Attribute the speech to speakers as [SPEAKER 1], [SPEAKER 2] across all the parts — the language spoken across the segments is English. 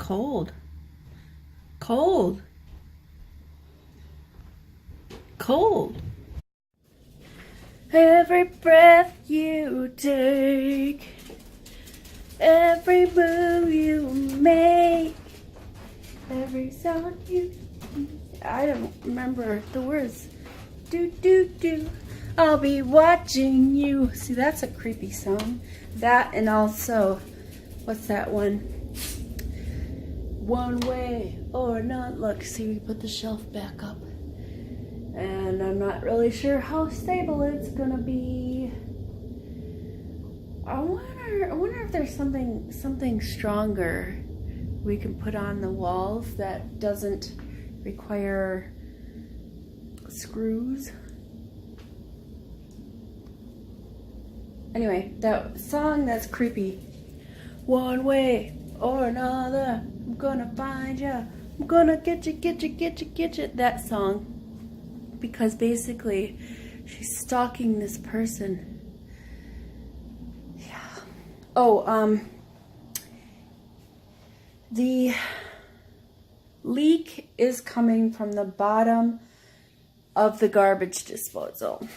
[SPEAKER 1] cold. Cold. Cold. Every breath you take, every move you make, every sound you... I don't remember the words. Do, do, do. I'll be watching you. See, that's a creepy song. That, and also, what's that one? One way or not. Look, see, we put the shelf back up. And I'm not really sure how stable it's gonna be. I wonder if there's something stronger we can put on the walls that doesn't require screws. Anyway, that song, that's creepy. One way or another, I'm gonna find ya. I'm gonna get you, get you, get you, get you. That song. Because basically, she's stalking this person. Yeah. Oh, the leak is coming from the bottom of the garbage disposal,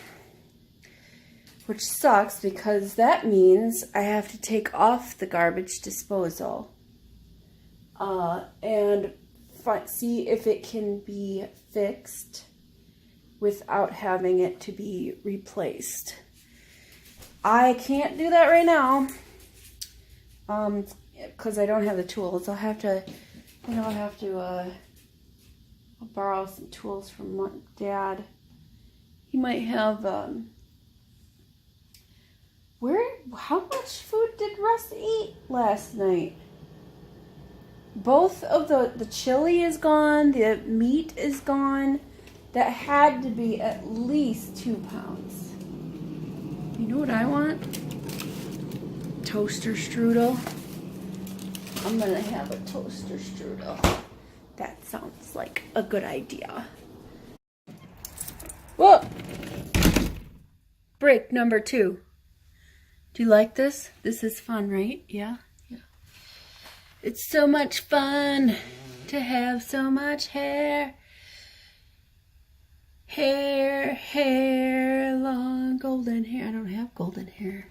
[SPEAKER 1] which sucks because that means I have to take off the garbage disposal and see if it can be fixed without having it to be replaced. I can't do that right now because I don't have the tools. I'll have to, I'll borrow some tools from Dad. He might have, how much food did Russ eat last night? Both of the chili is gone, the meat is gone. That had to be at least 2 pounds. You know what I want? Toaster strudel. I'm gonna have a toaster strudel. That sounds like a good idea. Whoa! Break number 2. Do you like this? This is fun, right? Yeah? Yeah. It's so much fun to have so much hair. Hair, long golden hair. I don't have golden hair.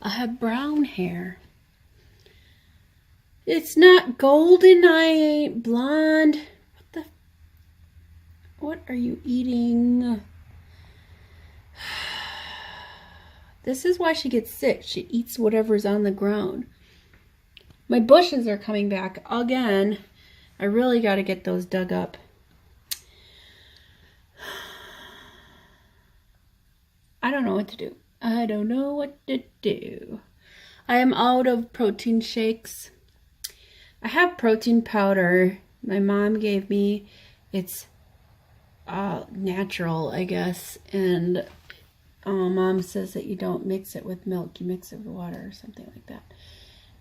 [SPEAKER 1] I have brown hair. It's not golden. I ain't blonde. What are you eating? This is why she gets sick. She eats whatever's on the ground. My bushes are coming back again. I really got to get those dug up. I don't know what to do. I don't know what to do. I am out of protein shakes. I have protein powder. My mom gave me. It's natural, I guess. And Mom says that you don't mix it with milk. You mix it with water or something like that.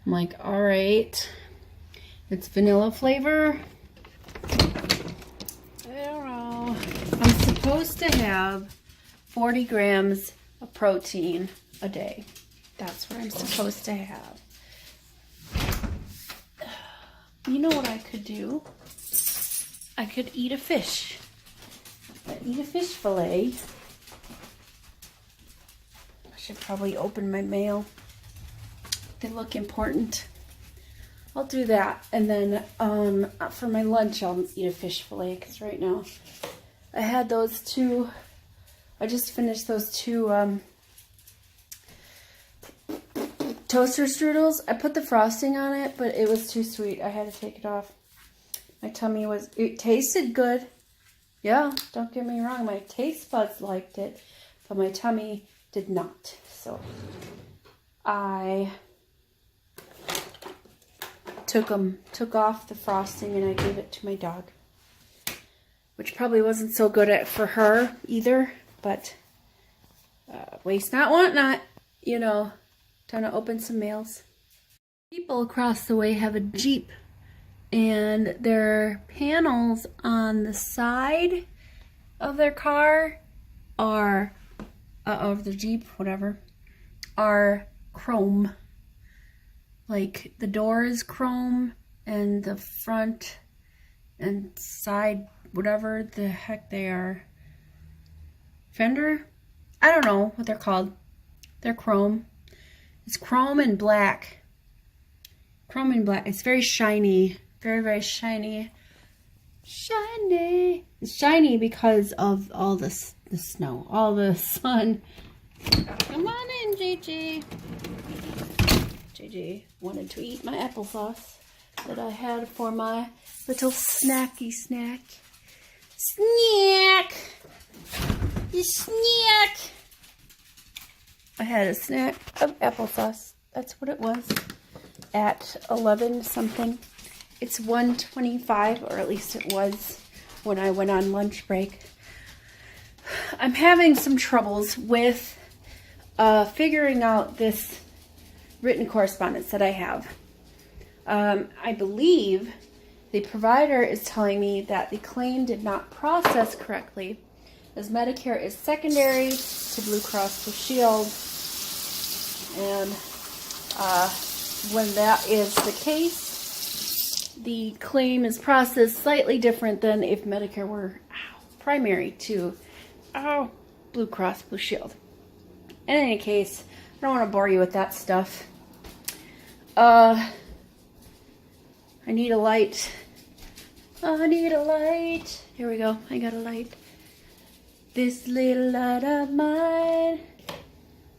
[SPEAKER 1] I'm like, all right. It's vanilla flavor. I don't know. I'm supposed to have 40 grams of protein a day. That's what I'm supposed to have. You know what I could do? I could eat a fish. I'd eat a fish fillet. I should probably open my mail. They look important. I'll do that. And then for my lunch, I'll eat a fish fillet because right now I had those two. I just finished those 2 toaster strudels. I put the frosting on it, but it was too sweet. I had to take it off. My tummy it tasted good. Yeah, don't get me wrong. My taste buds liked it, but my tummy did not. So I took off the frosting and I gave it to my dog, which probably wasn't so good for her either. But waste not, want not, time to open some mails. People across the way have a Jeep, and their panels on the side of their car are, of the Jeep, whatever, are chrome. Like the door is chrome, and the front and side, whatever the heck they are, fender. I don't know what they're called. They're chrome. It's chrome and black. Chrome and black. It's very shiny. Very, very shiny. Shiny. It's shiny because of all the snow. All the sun. Come on in, JJ. JJ wanted to eat my applesauce that I had for my little snacky snack. Snack! You snack! I had a snack of applesauce. That's what it was. At 11 something. It's 1:25, or at least it was when I went on lunch break. I'm having some troubles with figuring out this written correspondence that I have. I believe the provider is telling me that the claim did not process correctly, as Medicare is secondary to Blue Cross Blue Shield, and when that is the case, the claim is processed slightly different than if Medicare were primary to Blue Cross Blue Shield. In any case, I don't want to bore you with that stuff. I need a light. I need a light. Here we go. I got a light. This little light of mine,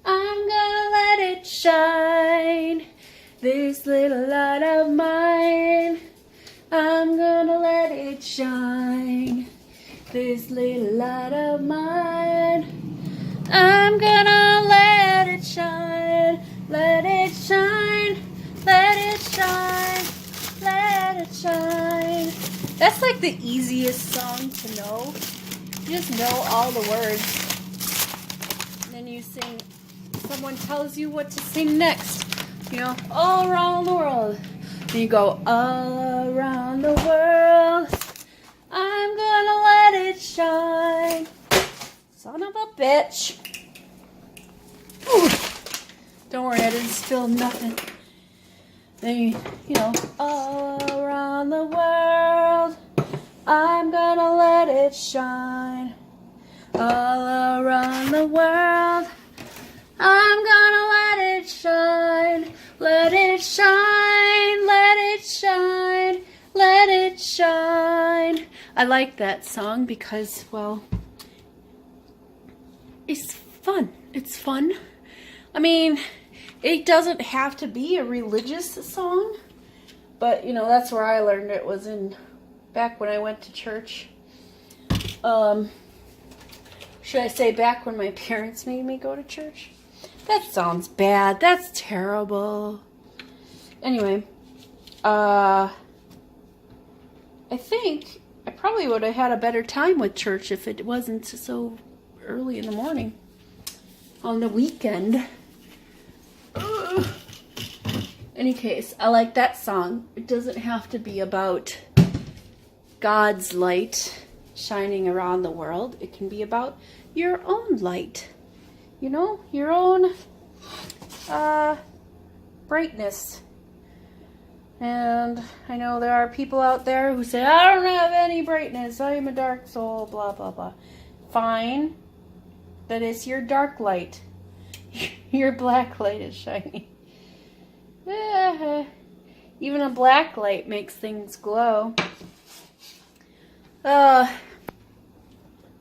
[SPEAKER 1] I'm gonna let it shine. This little light of mine, I'm gonna let it shine. This little light of mine, I'm gonna let it shine. Let it shine. Let it shine. Let it shine. That's like the easiest song to know. You just know all the words. And then you sing, someone tells you what to sing next. You know, all around the world. And you go, all around the world, I'm gonna let it shine. Son of a bitch. Ooh. Don't worry, I didn't spill nothing. Then you know, all around the world, I'm gonna let it shine. All around the world, I'm gonna let it shine. Let it shine, let it shine, let it shine. I like that song because, well, it's fun. It's fun. I mean, it doesn't have to be a religious song, but, you know, that's where I learned it, was back when I went to church. Should I say back when my parents made me go to church? That sounds bad. That's terrible. Anyway, I think I probably would have had a better time with church if it wasn't so early in the morning on the weekend. Any case, I like that song. It doesn't have to be about God's light shining around the world. It can be about your own light. You know, your own brightness. And I know there are people out there who say, I don't have any brightness. I am a dark soul, blah, blah, blah. Fine. But it's your dark light. Your black light is shining. Even a black light makes things glow. I'm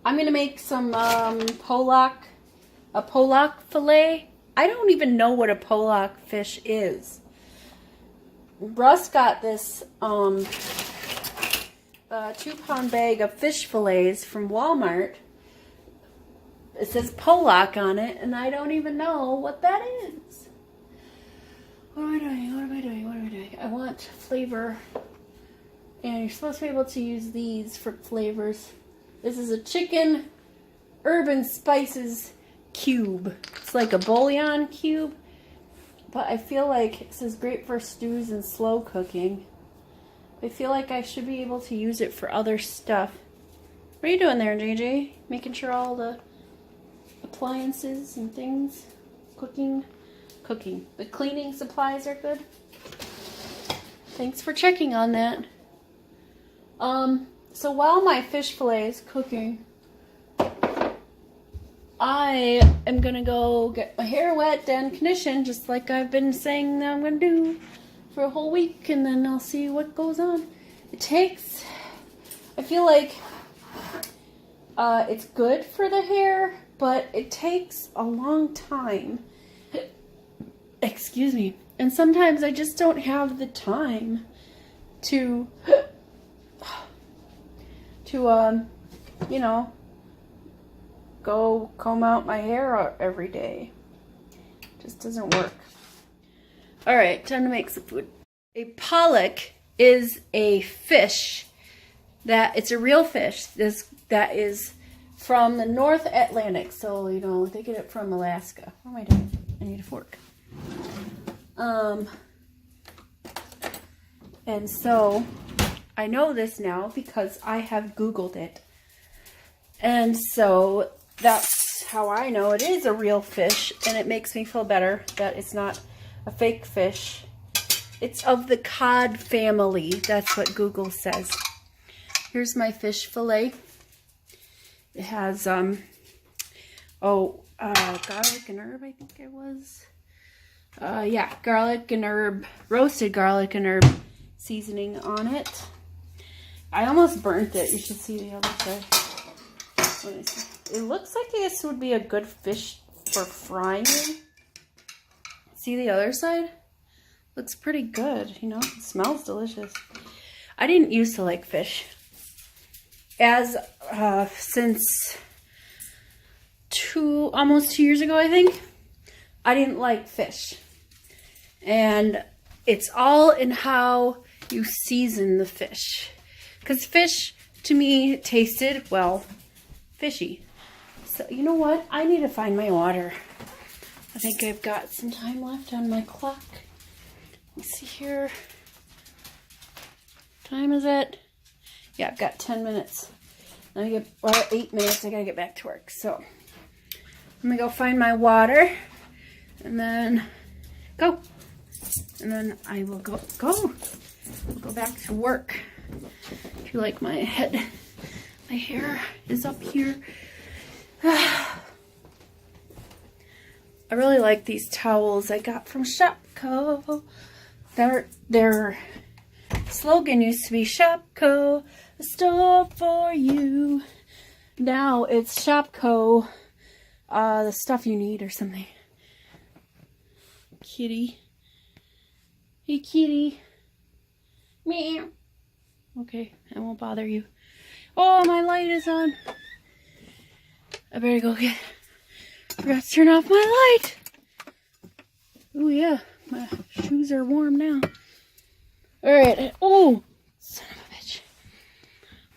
[SPEAKER 1] going to make some pollock fillet. I don't even know what a pollock fish is. Russ got this 2-pound bag of fish fillets from Walmart. It says pollock on it, and I don't even know what that is. What am I doing? What am I doing? What am I doing? I want flavor. And you're supposed to be able to use these for flavors. This is a chicken urban spices cube. It's like a bouillon cube. But I feel like this is great for stews and slow cooking. I feel like I should be able to use it for other stuff. What are you doing there, JJ? Making sure all the appliances and things, cooking. The cleaning supplies are good. Thanks for checking on that. So while my fish fillet is cooking, I am gonna go get my hair wet and conditioned, just like I've been saying that I'm gonna do for a whole week, and then I'll see what goes on. I feel like it's good for the hair, but it takes a long time. Excuse me. And sometimes I just don't have the time to you know, go comb out my hair every day. Just doesn't work. All right, time to make some food. A pollock is a fish it's a real fish that is from the North Atlantic. So, you know, they get it from Alaska. What am I doing? I need a fork. And so I know this now because I have Googled it. And so that's how I know it is a real fish, and it makes me feel better that it's not a fake fish. It's of the cod family. That's what Google says. Here's my fish fillet. It has garlic and herb, I think it was. Yeah, garlic and herb, roasted garlic and herb seasoning on it. I almost burnt it. You should see the other side. Let me see. It looks like this would be a good fish for frying. See the other side? Looks pretty good, you know? It smells delicious. I didn't used to like fish. Since almost 2 years ago, I think, I didn't like fish. And it's all in how you season the fish. Because fish, to me, tasted, well, fishy. So, you know what? I need to find my water. I think I've got some time left on my clock. Let's see here. What time is it? Yeah, I've got 10 minutes. 8 minutes. I gotta get back to work. So, I'm gonna go find my water. And then go. And then I will go. We'll go back to work. If you like my head, my hair is up here. I really like these towels I got from Shopko. Their slogan used to be Shopko, a store for you. Now it's Shopko, the stuff you need or something. Kitty. Hey, kitty. Meow. Okay, I won't bother you. Oh, my light is on. I better go I forgot to turn off my light. Oh, yeah. My shoes are warm now. Alright. Oh, son of a bitch.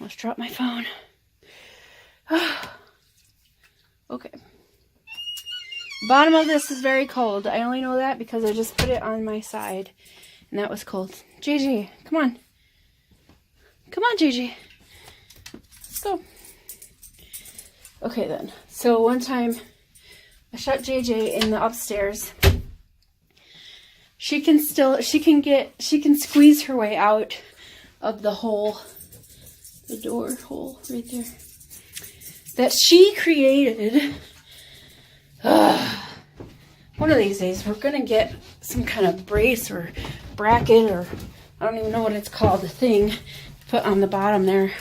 [SPEAKER 1] Almost dropped my phone. Okay. Bottom of this is very cold. I only know that because I just put it on my side. And that was cold. JJ, come on. Come on, JJ. Let's go. Okay, then. So one time, I shut JJ in the upstairs. She can squeeze her way out of the hole, the door hole right there, that she created. One of these days, we're gonna get some kind of brace or bracket, or I don't even know what it's called, the thing to put on the bottom there,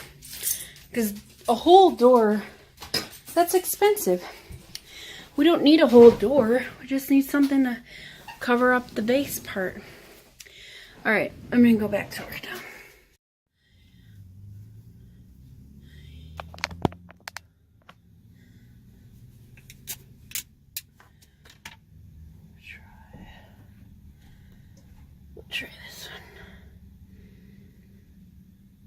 [SPEAKER 1] because a whole door, that's expensive. We don't need a whole door. We just need something to cover up the base part. All right, I'm gonna go back to work now. Try this one.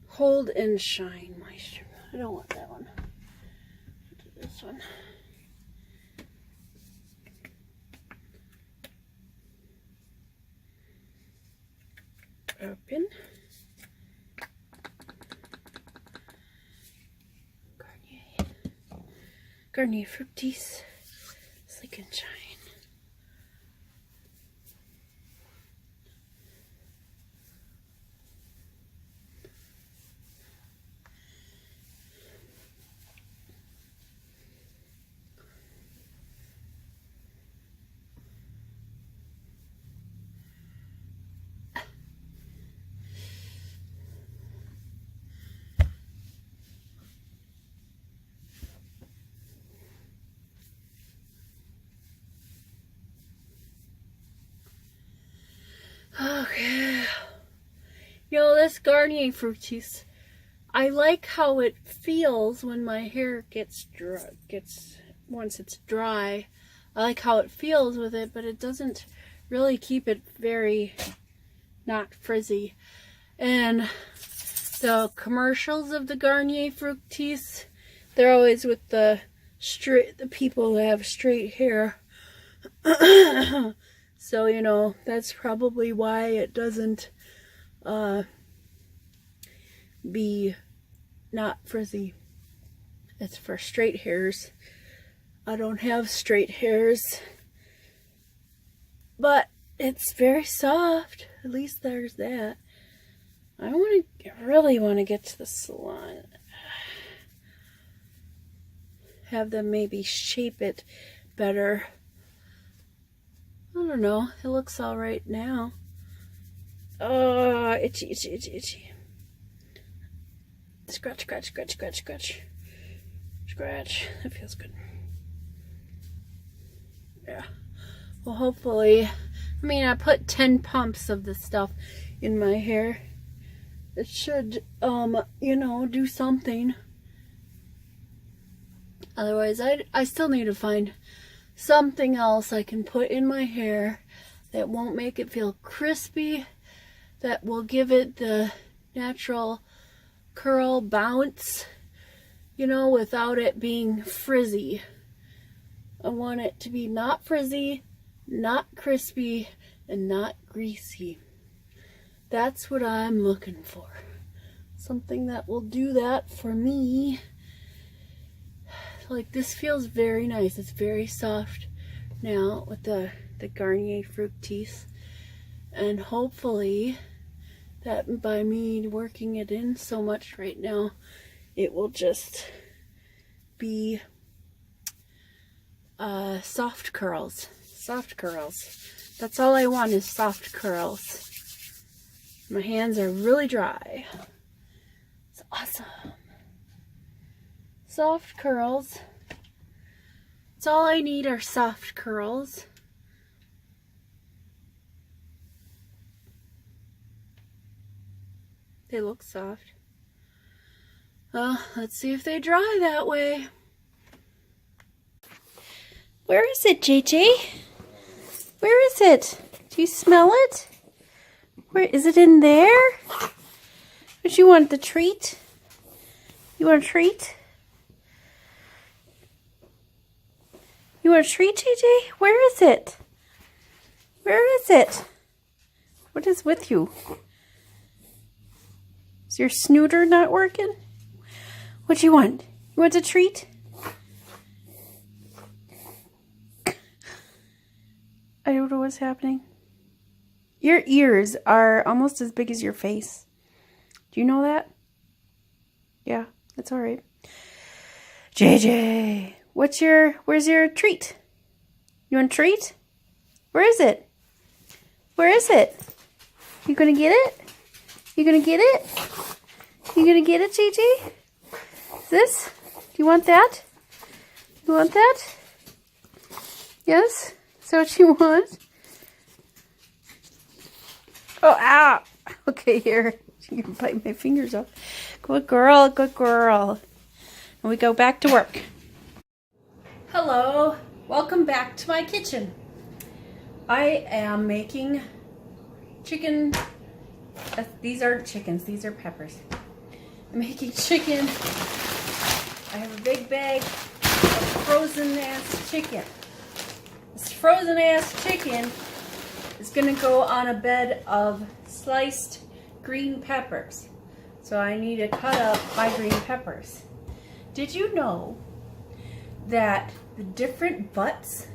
[SPEAKER 1] Hold and Shine Moisture. I don't want that one. I'll do this one. Open. Garnier Fructis Slick and Shine. Okay. You know, this Garnier Fructis, I like how it feels when my hair gets dry, once it's dry. I like how it feels with it, but it doesn't really keep it very not frizzy. And the commercials of the Garnier Fructis, they're always with the people that have straight hair. So, you know, that's probably why it doesn't be not frizzy. It's for straight hairs. I don't have straight hairs, but it's very soft. At least there's that. I really want to get to the salon. Have them maybe shape it better. I don't know. It looks all right now. Oh, itchy, itchy, itchy, itchy. Scratch, scratch, scratch, scratch, scratch. Scratch. That feels good. Yeah. Well, hopefully, I mean, I put 10 pumps of this stuff in my hair. It should, you know, do something. Otherwise, I still need to find something else I can put in my hair that won't make it feel crispy, that will give it the natural curl bounce, you know, without it being frizzy. I want it to be not frizzy, not crispy, and not greasy. That's what I'm looking for. Something that will do that for me. Like, this feels very nice. It's very soft now with the Garnier Fructis. And hopefully that by me working it in so much right now, it will just be soft curls. Soft curls. That's all I want is soft curls. My hands are really dry. It's awesome. Soft curls. That's all I need are soft curls. They look soft. Well, let's see if they dry that way. Where is it, JJ? Where is it? Do you smell it? Where is it, in there? What you want, the treat? You want a treat? You want a treat, JJ? Where is it? Where is it? What is with you? Is your snooter not working? What do you want? You want a treat? I don't know what's happening. Your ears are almost as big as your face. Do you know that? Yeah, that's all right. JJ, where's your treat? You want a treat? Where is it? Where is it? You gonna get it? You gonna get it? You gonna get it, JJ? This? Do you want that? You want that? Yes? Is that what you want? Oh, ow! Okay, here. You can bite my fingers off. Good girl, good girl. And we go back to work. Hello. Welcome back to my kitchen. I am making chicken. These aren't chickens, these are peppers. I'm making chicken. I have a big bag of frozen ass chicken. This frozen ass chicken is gonna go on a bed of sliced green peppers. So I need to cut up my green peppers. Did you know that the different butts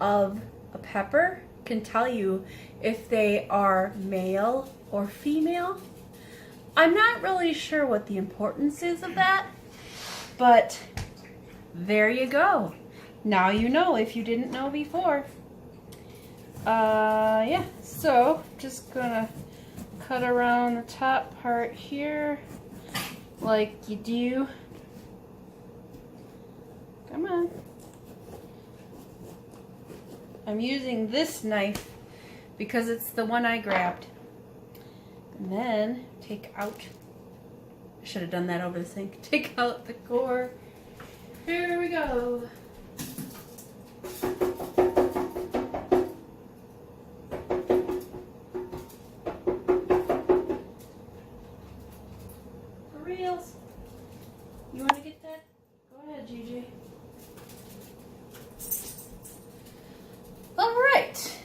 [SPEAKER 1] of a pepper can tell you if they are male or female? I'm not really sure what the importance is of that, but there you go. Now you know if you didn't know before. Yeah, so just gonna cut around the top part here like you do. Come on. I'm using this knife because it's the one I grabbed. And then take out, I should have done that over the sink. Take out the core. Here we go. For reals. You want to get that? Go ahead, Gigi. All right.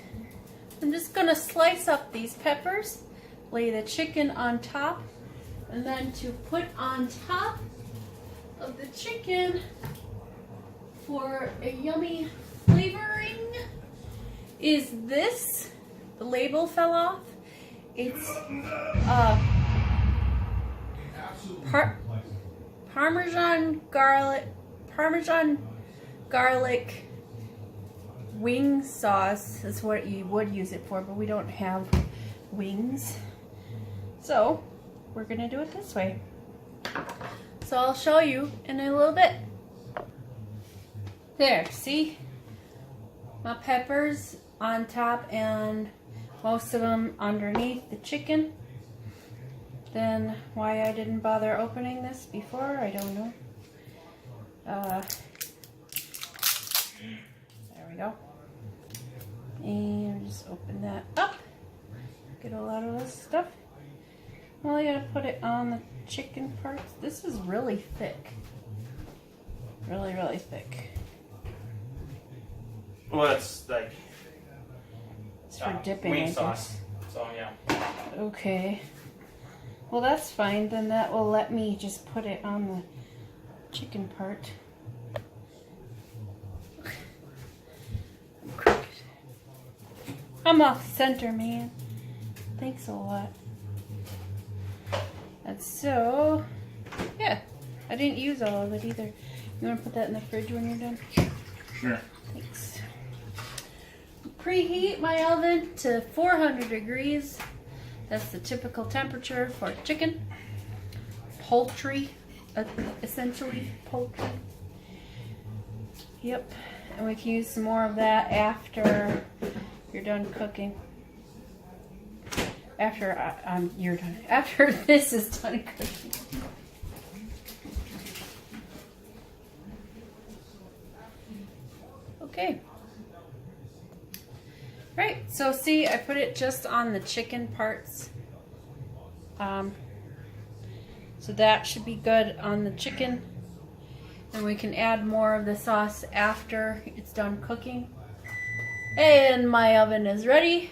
[SPEAKER 1] I'm just going to slice up these peppers, lay the chicken on top, and then to put on top of the chicken for a yummy flavoring is this. The label fell off. It's Parmesan garlic wing sauce is what you would use it for, but we don't have wings. So we're gonna do it this way. So I'll show you in a little bit. There, see? My peppers on top and most of them underneath the chicken. Then why I didn't bother opening this before, I don't know. There we go. And just open that up. Get a lot of this stuff. Well, I gotta put it on the chicken parts. This is really thick. Really, really thick.
[SPEAKER 2] Well, it's like
[SPEAKER 1] It's for dipping,
[SPEAKER 2] wing
[SPEAKER 1] I guess.
[SPEAKER 2] sauce. So yeah.
[SPEAKER 1] Okay. Well, that's fine. Then that will let me just put it on the chicken part. I'm crooked. I'm off center, man. Thanks a lot. And so, yeah, I didn't use all of it either. You want to put that in the fridge when you're done?
[SPEAKER 2] Sure.
[SPEAKER 1] Thanks. Preheat my oven to 400 degrees. That's the typical temperature for chicken. Poultry, essentially poultry. Yep, and we can use some more of that after you're done cooking. After you're done. After this is done cooking. Okay. Right, so see, I put it just on the chicken parts. So that should be good on the chicken. And we can add more of the sauce after it's done cooking. And my oven is ready.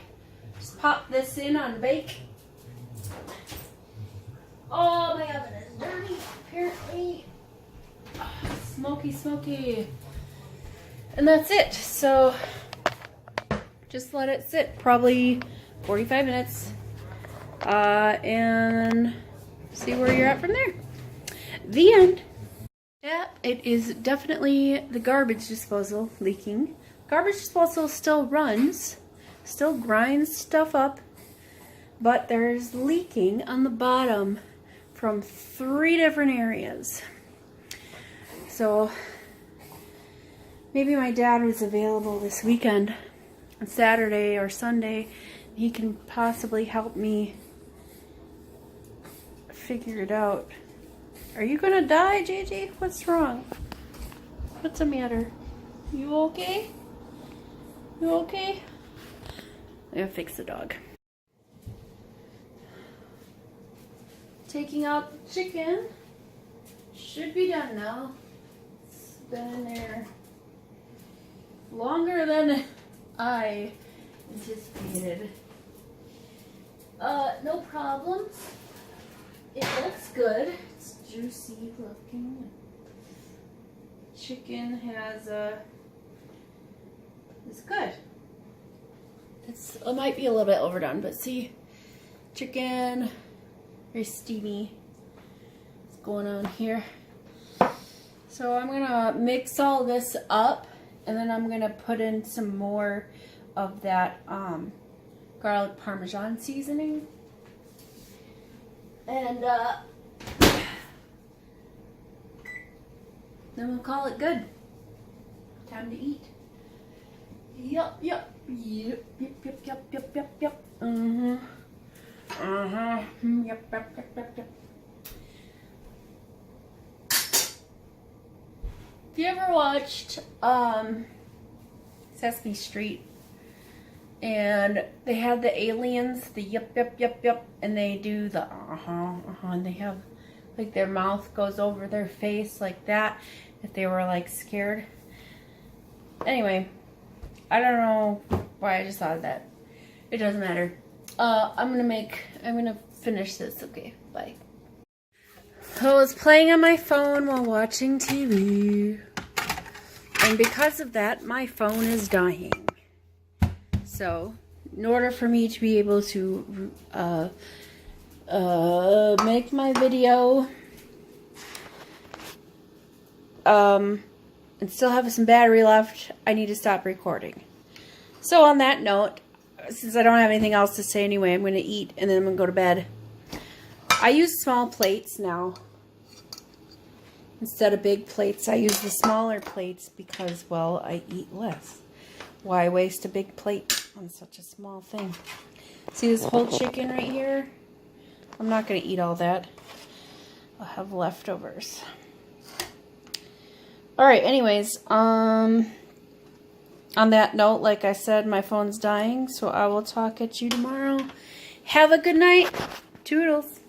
[SPEAKER 1] Just pop this in on bake. Oh, my oven is dirty, apparently. Smoky, smoky. And that's it. So just let it sit, probably 45 minutes, and see where you're at from there. The end. Yeah, it is definitely the garbage disposal leaking. Garbage disposal still runs, still grinds stuff up, but there's leaking on the bottom from 3 different areas. So maybe my dad was available this weekend, on Saturday or Sunday. He can possibly help me figure it out. Are you gonna die, JJ? What's wrong? What's the matter? You okay? You okay? I'm gonna fix the dog. Taking out the chicken. Should be done now. It's been in there longer than I anticipated. No problems. It looks good. It's juicy looking. Chicken has it's good. It might be a little bit overdone, but see, chicken, very steamy. What's going on here? So I'm gonna mix all this up, and then I'm gonna put in some more of that garlic parmesan seasoning. And then we'll call it good. Time to eat. Yup. Mm-hmm. Uh-huh. Yep, yep, yep, yep, yep. Have you ever watched Sesame Street? And they have the aliens, the yep, yep, yep, yep, and they do the and they have, like, their mouth goes over their face like that, if they were, like, scared. Anyway, I don't know why I just thought of that. It doesn't matter. I'm gonna finish this. Okay, bye. I was playing on my phone while watching TV. And because of that, my phone is dying. So, in order for me to be able to make my video and still have some battery left, I need to stop recording. So on that note, since I don't have anything else to say anyway, I'm going to eat and then I'm going to go to bed. I use small plates now. Instead of big plates, I use the smaller plates because, well, I eat less. Why waste a big plate on such a small thing? See this whole chicken right here? I'm not going to eat all that. I'll have leftovers. Alright, anyways, on that note, like I said, my phone's dying, so I will talk at you tomorrow. Have a good night. Toodles.